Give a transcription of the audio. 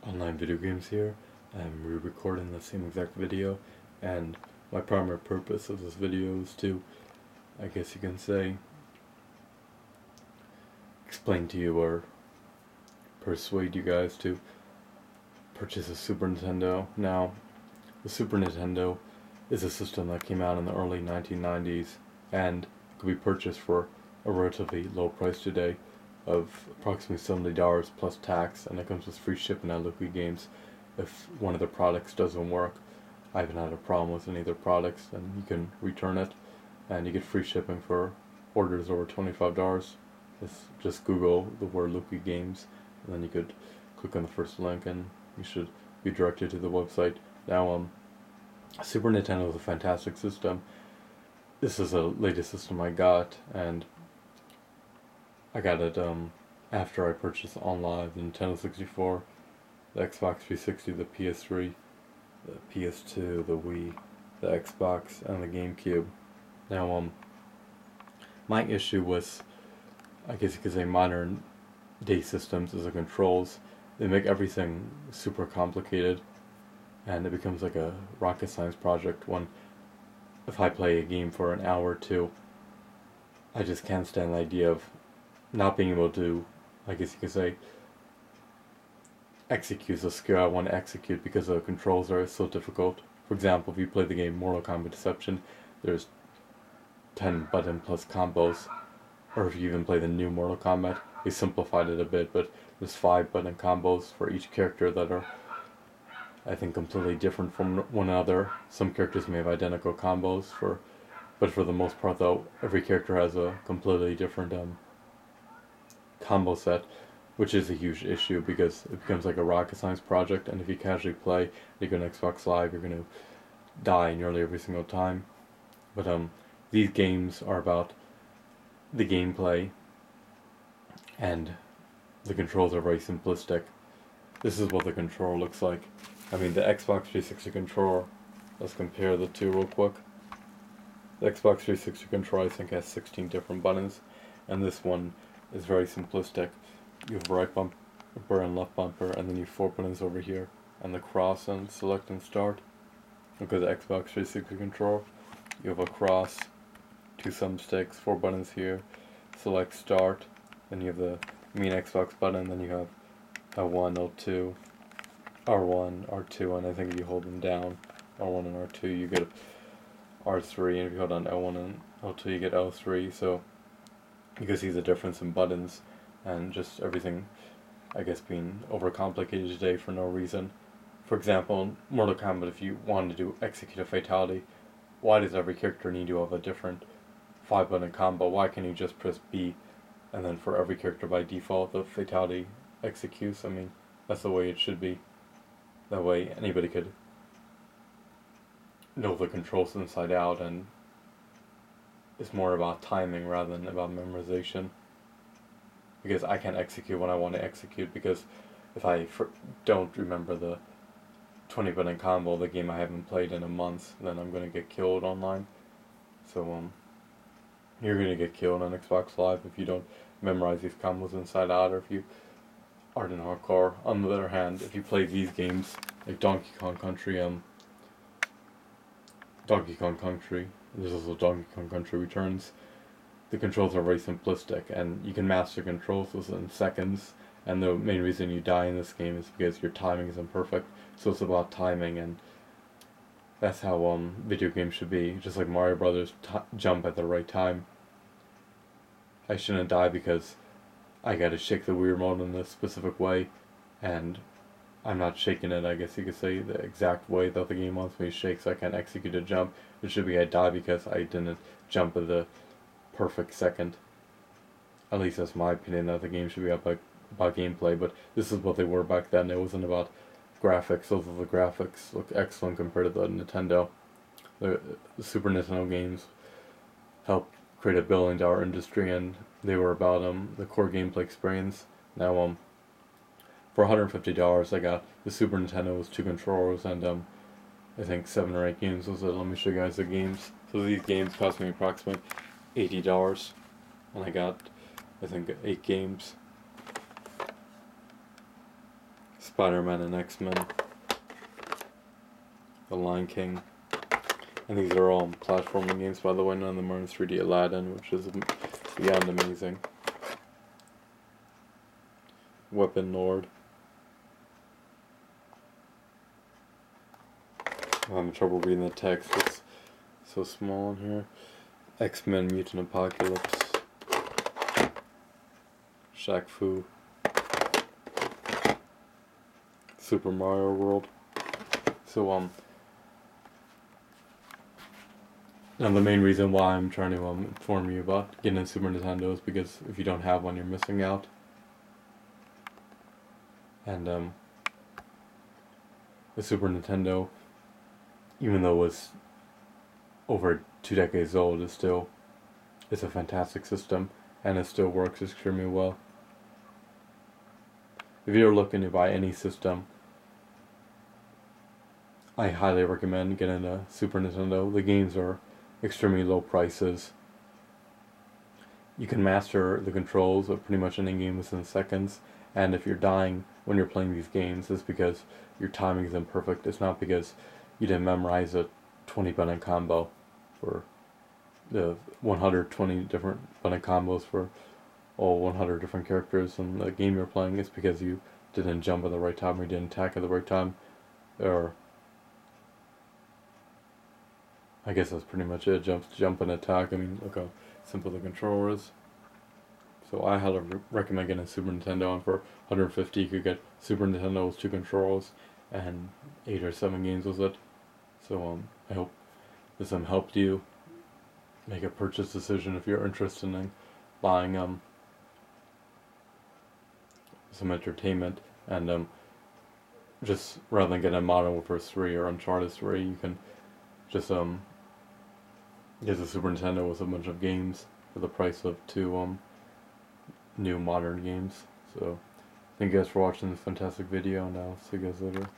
OnlineVideoGames here. I'm re-recording the same exact video, and my primary purpose of this video is to, I guess you can say, explain to you or persuade you guys to purchase a Super Nintendo. Now, the Super Nintendo is a system that came out in the early 1990s and could be purchased for a relatively low price today of approximately $70 plus tax, and it comes with free shipping at OnlineVideoGames. If one of the products doesn't work, I haven't had a problem with any of their products, then you can return it and you get free shipping for orders over $25. Just Google the word OnlineVideoGames, and then you could click on the first link and you should be directed to the website. Now, Super Nintendo is a fantastic system. This is the latest system I got, and I got it after I purchased online the Nintendo 64, the Xbox 360, the PS3, the PS2, the Wii, the Xbox, and the GameCube. Now, my issue with, I guess you could say, modern day systems is the controls. They make everything super complicated, and it becomes like a rocket science project when, if I play a game for an hour or two, I just can't stand the idea of not being able to, I guess you could say, execute the skill I want to execute because the controls are so difficult. For example, if you play the game Mortal Kombat Deception, there's 10 button plus combos. Or if you even play the new Mortal Kombat, they simplified it a bit, but there's 5 button combos for each character that are, I think, completely different from one another. Some characters may have identical combos, but for the most part though, every character has a completely different combo set, which is a huge issue because it becomes like a rocket science project, and if you casually play, you go on Xbox Live, you're going to die nearly every single time. But these games are about the gameplay, and the controls are very simplistic. This is what the controller looks like. I mean, the Xbox 360 controller, let's compare the two real quick. The Xbox 360 controller, I think, has 16 different buttons, and this one is very simplistic. You have a right bumper and left bumper, and then you have 4 buttons over here, and the cross and select and start. Look at the Xbox 360 controller. You have a cross, 2 thumbsticks, 4 buttons here, select start, then you have the main Xbox button, then you have L1, L2, R1, R2, and I think if you hold them down, R1 and R2, you get R3, and if you hold on L1 and L2, you get L3, so you can see the difference in buttons, and just everything, I guess, being overcomplicated today for no reason. For example, Mortal Kombat, if you wanted to execute a fatality, why does every character need to have a different 5 button combo? Why can't you just press B, and then for every character by default the fatality executes? I mean, that's the way it should be. That way anybody could know the controls inside out, and it's more about timing rather than about memorization. Because I can't execute when I want to execute, because if I don't remember the 20 button combo, the game I haven't played in a month, then I'm going to get killed online. So you're going to get killed on Xbox Live if you don't memorize these combos inside out, or if you aren't in hardcore. On the other hand, if you play these games like Donkey Kong Country, there's also Donkey Kong Country Returns, the controls are very simplistic, and you can master controls within seconds, and the main reason you die in this game is because your timing is imperfect, so it's about timing, and that's how video games should be. Just like Mario Brothers, jump at the right time. I shouldn't die because I gotta shake the Wii remote in this specific way, and I'm not shaking it, I guess you could say, the exact way that the game wants me to shake, so I can't execute a jump. It should be I die because I didn't jump at the perfect second. At least that's my opinion, that the game should be about gameplay, but this is what they were back then. It wasn't about graphics. Those of the graphics look excellent compared to the Nintendo. The Super Nintendo games helped create $1 billion industry, and they were about the core gameplay experience. Now, for $150, I got the Super Nintendo with 2 controllers and I think 7 or 8 games was it. Let me show you guys the games. So these games cost me approximately $80, and I got, I think, 8 games. Spider-Man and X-Men, The Lion King. And these are all platforming games, by the way. None of them are in 3D. Aladdin, which is beyond amazing. Weapon Lord. I'm having trouble reading the text. It's so small in here. X-Men Mutant Apocalypse. Shaq Fu. Super Mario World. So, now the main reason why I'm trying to inform you about getting a Super Nintendo is because if you don't have one, you're missing out. And the Super Nintendo, even though it's over 2 decades old, it's a fantastic system, and it still works extremely well. If you're looking to buy any system, I highly recommend getting a Super Nintendo. The games are extremely low prices. You can master the controls of pretty much any game within seconds, and if you're dying when you're playing these games, it's because your timing is imperfect. It's not because you didn't memorize a 20-button combo for the 120 different button combos for all 100 different characters in the game you're playing. It's because you didn't jump at the right time, or you didn't attack at the right time, or I guess that's pretty much it. Jump and attack. I mean, look how simple the controller is. So I highly recommend getting a Super Nintendo, and for $150 you could get Super Nintendo with 2 controllers and 8 or 7 games with it. So I hope this helped you make a purchase decision if you're interested in buying some entertainment, and just rather than getting a Modern Warfare 3 or Uncharted 3, you can just get a Super Nintendo with a bunch of games for the price of 2 new modern games. So thank you guys for watching this fantastic video, and I'll see you guys later.